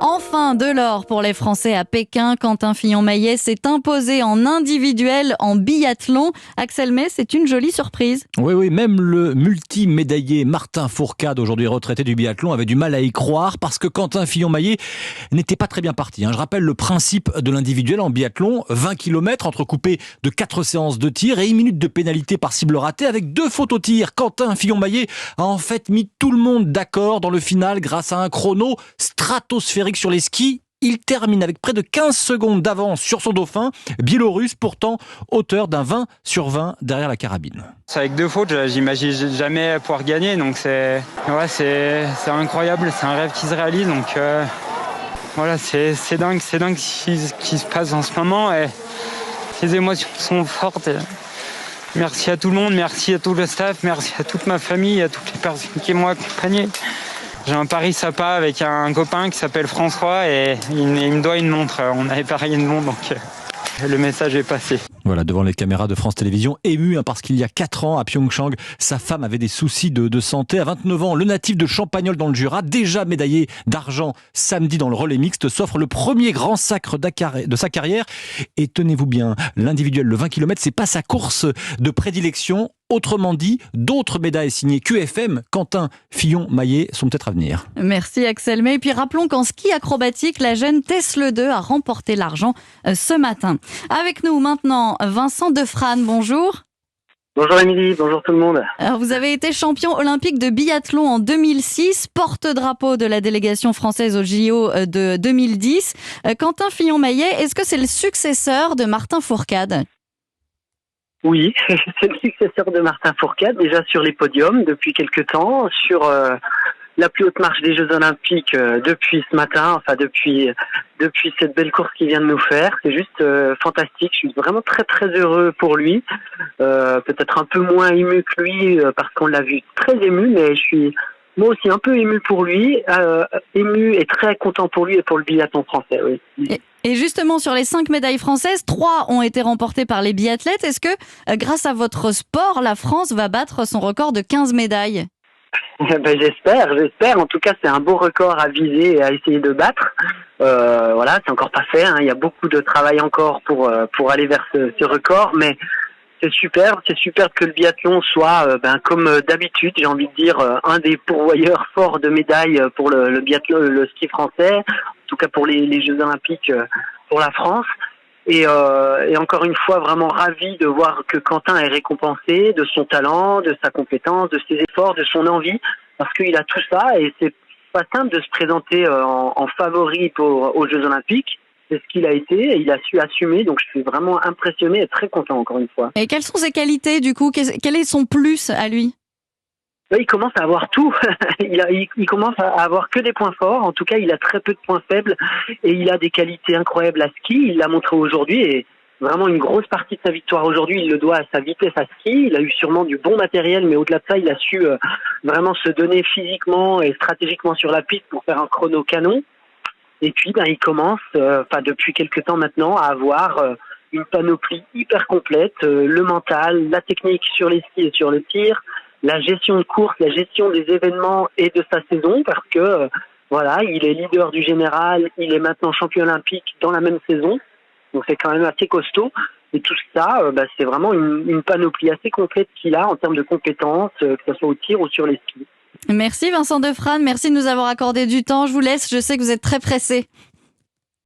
Enfin de l'or pour les Français à Pékin. Quentin Fillon-Maillet s'est imposé en individuel en biathlon. Axel May, c'est une jolie surprise. Oui, même le multimédaillé Martin Fourcade, aujourd'hui retraité du biathlon, avait du mal à y croire parce que Quentin Fillon-Maillet n'était pas très bien parti. Je rappelle le principe de l'individuel en biathlon, 20 km entrecoupés de 4 séances de tir et 1 minute de pénalité par cible ratée avec 2 fautes au tir. Quentin Fillon-Maillet a en fait mis tout le monde d'accord dans le final grâce à un chrono stratosphérique sur les skis. Il termine avec près de 15 secondes d'avance sur son dauphin, biélorusse, pourtant auteur d'un 20 sur 20 derrière la carabine. C'est avec 2 fautes, j'imagine jamais pouvoir gagner, donc c'est incroyable, c'est un rêve qui se réalise, donc voilà, c'est dingue ce qui se passe en ce moment et les émotions sont fortes. Merci à tout le monde, merci à tout le staff, merci à toute ma famille, à toutes les personnes qui m'ont accompagné. J'ai un pari sympa avec un copain qui s'appelle François et il me doit une montre. On avait parié une montre, donc le message est passé. Voilà, devant les caméras de France Télévisions, ému parce qu'il y a 4 ans à Pyeongchang, sa femme avait des soucis de santé. À 29 ans, le natif de Champagnole dans le Jura, déjà médaillé d'argent samedi dans le relais mixte, s'offre le premier grand sacre de sa carrière. Et tenez-vous bien, l'individuel, le 20 km, c'est pas sa course de prédilection. Autrement dit, d'autres médailles signées QFM, Quentin Fillon-Maillet, sont peut-être à venir. Merci Axel May. Et puis rappelons qu'en ski acrobatique, la jeune Tesle 2 a remporté l'argent ce matin. Avec nous maintenant, Vincent Defrane, bonjour. Bonjour Émilie, bonjour tout le monde. Alors, vous avez été champion olympique de biathlon en 2006, porte-drapeau de la délégation française au JO de 2010. Quentin Fillon-Maillet, est-ce que c'est le successeur de Martin Fourcade ? Oui, c'est le successeur de Martin Fourcade, déjà sur les podiums depuis quelques temps, sur la plus haute marche des Jeux Olympiques depuis ce matin, enfin depuis cette belle course qu'il vient de nous faire. C'est juste fantastique, je suis vraiment très très heureux pour lui, peut-être un peu moins ému que lui parce qu'on l'a vu très ému, mais je suis moi aussi un peu ému pour lui, ému et très content pour lui et pour le biathlon français, oui. Et justement, sur les 5 médailles françaises, 3 ont été remportées par les biathlètes. Est-ce que, grâce à votre sport, la France va battre son record de 15 médailles ? J'espère. En tout cas, c'est un beau record à viser et à essayer de battre. Voilà, c'est encore pas fait. Il y a beaucoup de travail encore pour aller vers ce record, mais c'est super que le biathlon soit, comme d'habitude, j'ai envie de dire, un des pourvoyeurs forts de médailles pour le biathlon, le ski français, en tout cas pour les Jeux Olympiques pour la France. Et encore une fois, vraiment ravi de voir que Quentin est récompensé de son talent, de sa compétence, de ses efforts, de son envie, parce qu'il a tout ça et c'est pas simple de se présenter en favori aux Jeux Olympiques. C'est ce qu'il a été et il a su assumer, donc je suis vraiment impressionné et très content encore une fois. Et quelles sont ses qualités du coup ? Quel est son plus à lui ? Il commence à avoir tout. Il commence à avoir que des points forts. En tout cas, il a très peu de points faibles et il a des qualités incroyables à ski. Il l'a montré aujourd'hui et vraiment une grosse partie de sa victoire aujourd'hui, il le doit à sa vitesse à ski. Il a eu sûrement du bon matériel, mais au-delà de ça, il a su vraiment se donner physiquement et stratégiquement sur la piste pour faire un chrono canon. Et puis, il commence, depuis quelques temps maintenant, à avoir une panoplie hyper complète, le mental, la technique sur les skis et sur le tir, la gestion de course, la gestion des événements et de sa saison, parce que il est leader du général, il est maintenant champion olympique dans la même saison, donc c'est quand même assez costaud. Et tout ça, c'est vraiment une panoplie assez complète qu'il a en termes de compétences, que ce soit au tir ou sur les skis. Merci Vincent Defrane, merci de nous avoir accordé du temps. Je vous laisse, je sais que vous êtes très pressé.